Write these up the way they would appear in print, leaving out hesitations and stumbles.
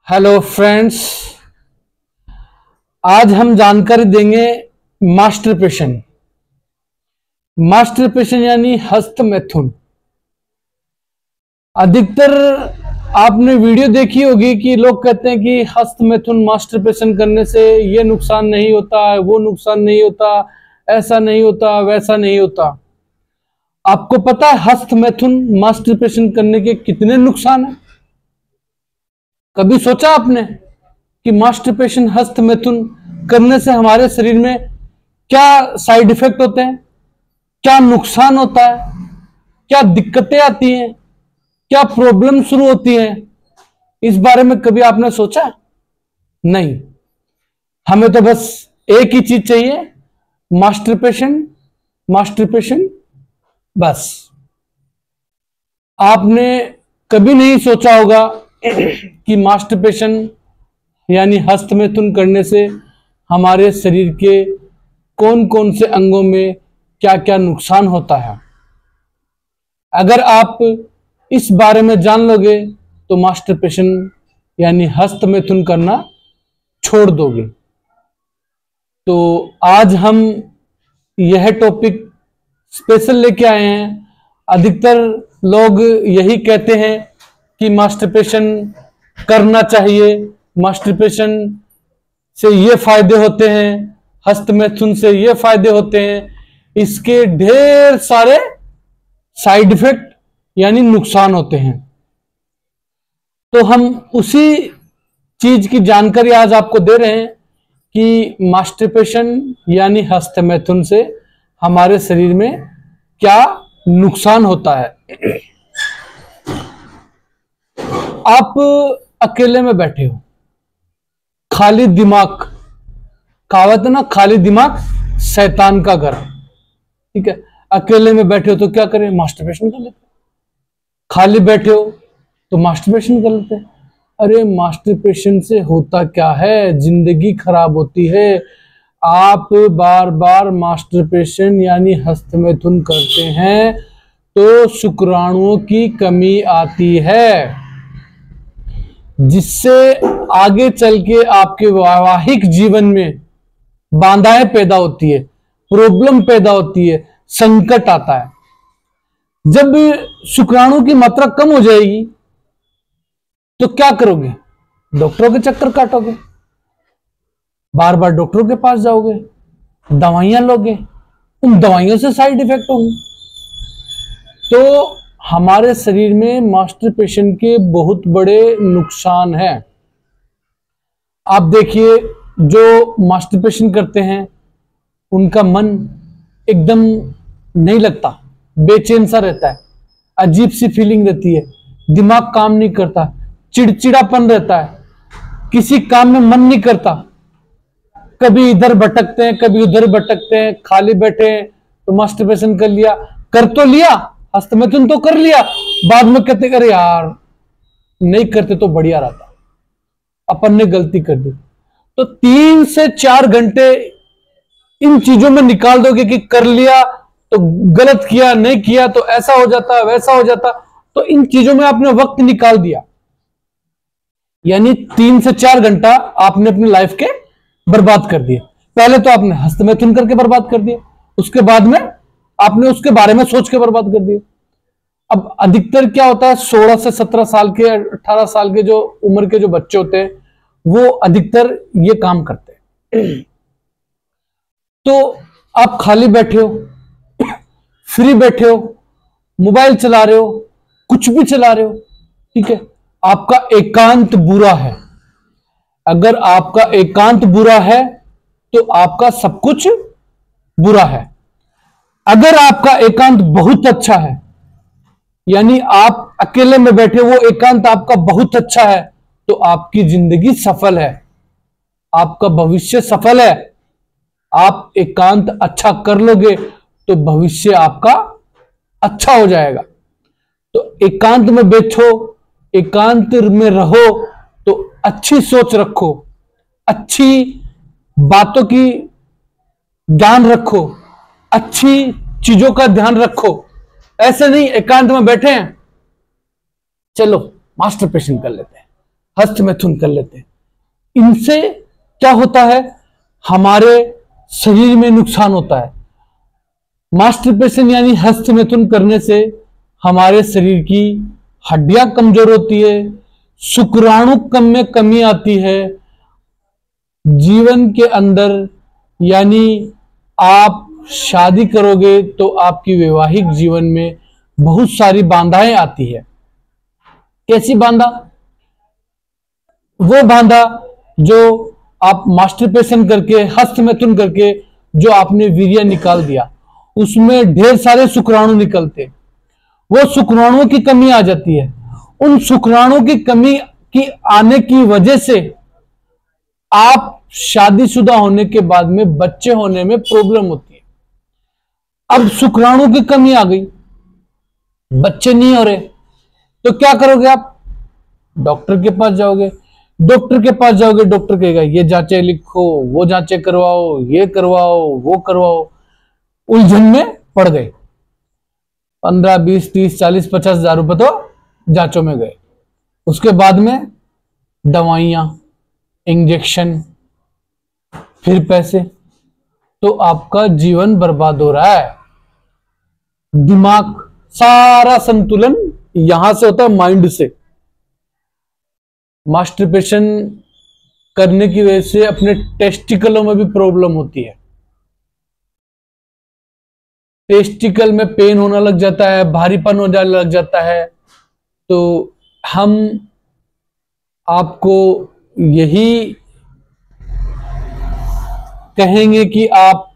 Hello friends, आज हम जानकारी देंगे मास्टरपेशन। मास्टरपेशन यानी हस्त मैथुन। अधिकतर आपने वीडियो देखी होगी कि लोग कहते हैं कि हस्त मैथुन मास्टरपेशन करने से ये नुकसान नहीं होता, वो नुकसान नहीं होता, ऐसा नहीं होता, वैसा नहीं होता। आपको पता है हस्त मैथुन मास्टरपेशन करने के कितने नुकसान हैं? कभी सोचा आपने कि मास्टरपेशन हस्त मैथुन करने से हमारे शरीर में क्या साइड इफेक्ट होते हैं, क्या नुकसान होता है, क्या दिक्कतें आती हैं, क्या प्रॉब्लम शुरू होती है? इस बारे में कभी आपने सोचा? नहीं। हमें तो बस एक ही चीज चाहिए, मास्टरपेशन, मास्टरपेशन, बस। आपने कभी नहीं सोचा होगा कि मास्टरपेशन यानी हस्त मैथुन करने से हमारे शरीर के कौन कौन से अंगों में क्या क्या नुकसान होता है। अगर आप इस बारे में जान लोगे तो मास्टरपेशन यानी हस्त मैथुन करना छोड़ दोगे। तो आज हम यह टॉपिक स्पेशल लेके आए हैं। अधिकतर लोग यही कहते हैं कि मास्टरपेशन करना चाहिए, मास्टरपेशन से ये फायदे होते हैं, हस्त मैथुन से ये फायदे होते हैं, इसके ढेर सारे साइड इफेक्ट यानी नुकसान होते हैं। तो हम उसी चीज की जानकारी आज आपको दे रहे हैं कि मास्टरपेशन यानी हस्त मैथुन से हमारे शरीर में क्या नुकसान होता है। आप अकेले में बैठे हो, खाली दिमाग, कहावत है ना, खाली दिमाग शैतान का घर। ठीक है, अकेले में बैठे हो तो क्या करें? मास्टरपेशन कर लेते। खाली बैठे हो तो मास्टरपेशन कर लेते। अरे मास्टरपेशन से होता क्या है? जिंदगी खराब होती है। आप बार बार मास्टरपेशन यानी हस्त मैथुन करते हैं तो शुक्राणुओं की कमी आती है, जिससे आगे चल के आपके वैवाहिक जीवन में बाधाएं पैदा होती है, प्रॉब्लम पैदा होती है, संकट आता है। जब शुक्राणु की मात्रा कम हो जाएगी तो क्या करोगे? डॉक्टरों के चक्कर काटोगे, बार बार डॉक्टरों के पास जाओगे, दवाइयां लोगे, उन दवाइयों से साइड इफेक्ट होंगे। तो हमारे शरीर में मास्टरपेशन के बहुत बड़े नुकसान हैं। आप देखिए, जो मास्टरपेशन करते हैं उनका मन एकदम नहीं लगता, बेचैन सा रहता है, अजीब सी फीलिंग रहती है, दिमाग काम नहीं करता, चिड़चिड़ापन रहता है, किसी काम में मन नहीं करता, कभी इधर भटकते हैं, कभी उधर भटकते हैं। खाली बैठे हैं तो मास्टरपेशन कर लिया, कर तो लिया, हस्त मैथुन तो कर लिया, बाद में कहते अरे यार नहीं करते तो बढ़िया रहता, अपन ने गलती कर दी। तो 3 से 4 घंटे इन चीजों में निकाल दोगे कि कर लिया तो गलत किया, नहीं किया तो ऐसा हो जाता, वैसा हो जाता। तो इन चीजों में आपने वक्त निकाल दिया, यानी 3 से 4 घंटा आपने अपनी लाइफ के बर्बाद कर दिए। पहले तो आपने हस्त मैथुन करके बर्बाद कर दिया, उसके बाद में आपने उसके बारे में सोच के बर्बाद कर दिया। अब अधिकतर क्या होता है, 16 से 17 साल के, 18 साल के जो उम्र के जो बच्चे होते हैं वो अधिकतर ये काम करते हैं। तो आप खाली बैठे हो, फ्री बैठे हो, मोबाइल चला रहे हो, कुछ भी चला रहे हो, ठीक है, आपका एकांत बुरा है। अगर आपका एकांत बुरा है तो आपका सब कुछ बुरा है। अगर आपका एकांत बहुत अच्छा है, यानी आप अकेले में बैठे, वो एकांत आपका बहुत अच्छा है, तो आपकी जिंदगी सफल है, आपका भविष्य सफल है। आप एकांत अच्छा कर लोगे तो भविष्य आपका अच्छा हो जाएगा। तो एकांत में बैठो, एकांत में रहो, तो अच्छी सोच रखो, अच्छी बातों की ध्यान रखो, अच्छी चीजों का ध्यान रखो। ऐसे नहीं एकांत में बैठे हैं, चलो मास्टरपेशन कर लेते हैं, हस्त मैथुन कर लेते हैं। इनसे क्या होता है, हमारे शरीर में नुकसान होता है। मास्टरपेशन यानी हस्त मैथुन करने से हमारे शरीर की हड्डियां कमजोर होती है, शुक्राणु कम में कमी आती है जीवन के अंदर। यानी आप शादी करोगे तो आपकी वैवाहिक जीवन में बहुत सारी बाधाएं आती है। कैसी बाधा? वो बाधा जो आप मास्टरपेशन करके, हस्त मैथुन करके जो आपने वीर्य निकाल दिया, उसमें ढेर सारे शुक्राणु निकलते, वो शुक्राणुओं की कमी आ जाती है। उन शुक्राणुओं की कमी की आने की वजह से आप शादीशुदा होने के बाद में बच्चे होने में प्रॉब्लम होती है। अब शुक्राणु की कमी आ गई, बच्चे नहीं हो रहे, तो क्या करोगे आप? डॉक्टर के पास जाओगे। डॉक्टर के पास जाओगे, डॉक्टर कहेगा ये जांचें लिखो, वो जांचें करवाओ, ये करवाओ, वो करवाओ। उलझन में पड़ गए, 15, 20, 30, 40, 50 हजार रुपए तो जांचों में गए। उसके बाद में दवाइयां, इंजेक्शन, फिर पैसे, तो आपका जीवन बर्बाद हो रहा है। दिमाग, सारा संतुलन यहां से होता है, माइंड से। मास्टरपेशन करने की वजह से अपने टेस्टिकलों में भी प्रॉब्लम होती है। टेस्टिकल में पेन होना लग जाता है, भारीपन होने लग जाता है। तो हम आपको यही कहेंगे कि आप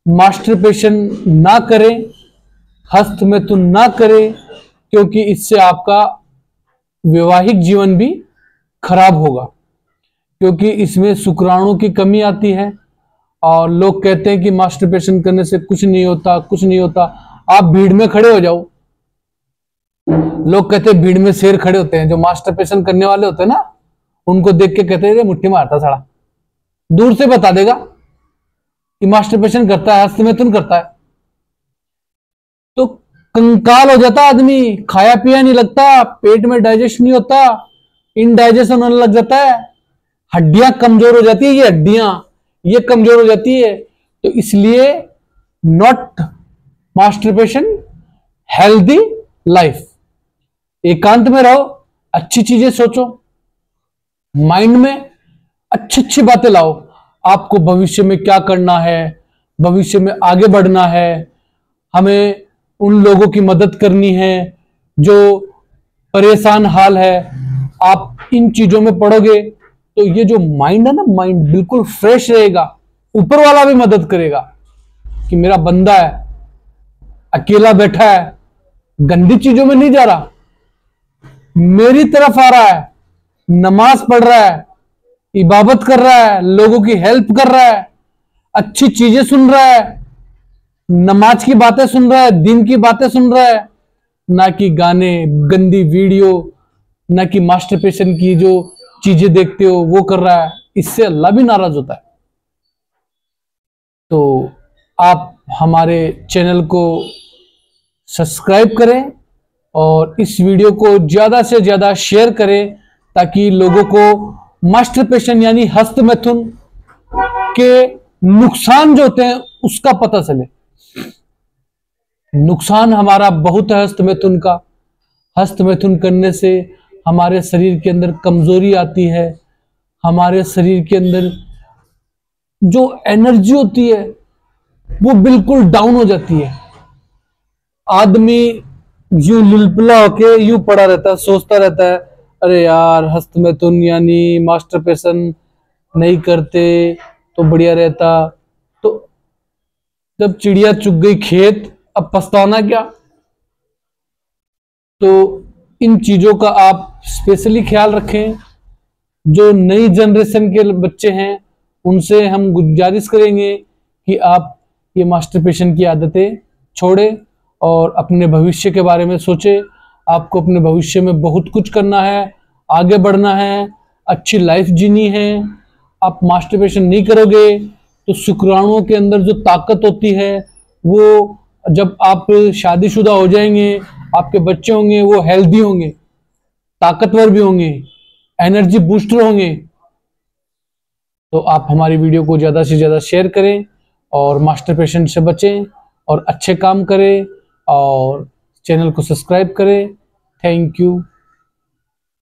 मास्टरपेशन ना करें, हस्त मैथुन ना करें, क्योंकि इससे आपका वैवाहिक जीवन भी खराब होगा। क्योंकि इसमें शुक्राणु की कमी आती है। और लोग कहते हैं कि मास्टरपेशन करने से कुछ नहीं होता, कुछ नहीं होता। आप भीड़ में खड़े हो जाओ, लोग कहते हैं भीड़ में शेर खड़े होते हैं। जो मास्टरपेशन करने वाले होते हैं ना, उनको देख के कहते हैं मुट्ठी मारता साला, दूर से बता देगा कि मास्टरपेशन करता है, हस्त मैथुन करता है। तो कंकाल हो जाता आदमी, खाया पिया नहीं लगता, पेट में डाइजेस्ट नहीं होता, इनडाइजेशन होने लग जाता है, हड्डियां कमजोर हो जाती है, ये हड्डियां ये कमजोर हो जाती है। तो इसलिए नॉट मास्टरपेशन, हेल्दी लाइफ। एकांत में रहो, अच्छी चीजें सोचो, माइंड में अच्छी अच्छी बातें लाओ। आपको भविष्य में क्या करना है, भविष्य में आगे बढ़ना है, हमें उन लोगों की मदद करनी है जो परेशान हाल है। आप इन चीजों में पढ़ोगे तो ये जो माइंड है ना, माइंड बिल्कुल फ्रेश रहेगा। ऊपर वाला भी मदद करेगा कि मेरा बंदा है, अकेला बैठा है, गंदी चीजों में नहीं जा रहा, मेरी तरफ आ रहा है, नमाज पढ़ रहा है, इबादत कर रहा है, लोगों की हेल्प कर रहा है, अच्छी चीजें सुन रहा है, नमाज की बातें सुन रहा है, दिन की बातें सुन रहा है, ना कि गाने, गंदी वीडियो, ना कि मास्टरपेशन की जो चीजें देखते हो वो कर रहा है। इससे अल्लाह भी नाराज होता है। तो आप हमारे चैनल को सब्सक्राइब करें और इस वीडियो को ज्यादा से ज्यादा शेयर करें, ताकि लोगों को मास्टरपेशन यानी हस्त मैथुन के नुकसान जो होते हैं उसका पता चले। नुकसान हमारा बहुत है हस्त मैथुन का। हस्त मैथुन करने से हमारे शरीर के अंदर कमजोरी आती है, हमारे शरीर के अंदर जो एनर्जी होती है वो बिल्कुल डाउन हो जाती है। आदमी यूं लिलपिला होके यूं पड़ा रहता है, सोचता रहता है अरे यार हस्त मैथुन यानी मास्टरपेशन नहीं करते तो बढ़िया रहता। तो जब चिड़िया चुग गई खेत, अब पछताना क्या। तो इन चीजों का आप स्पेशली ख्याल रखें। जो नई जनरेशन के बच्चे हैं उनसे हम गुजारिश करेंगे कि आप ये मास्टरपेशन की आदतें छोड़ें और अपने भविष्य के बारे में सोचें। आपको अपने भविष्य में बहुत कुछ करना है, आगे बढ़ना है, अच्छी लाइफ जीनी है। आप मास्टरपेशन नहीं करोगे तो शुक्राणुओं के अंदर जो ताकत होती है वो, जब आप शादीशुदा हो जाएंगे, आपके बच्चे होंगे, वो हेल्दी होंगे, ताकतवर भी होंगे, एनर्जी बूस्टर होंगे। तो आप हमारी वीडियो को ज़्यादा से ज़्यादा शेयर करें और मास्टर पेशेंट से बचें और अच्छे काम करें और चैनल को सब्सक्राइब करें। Thank you.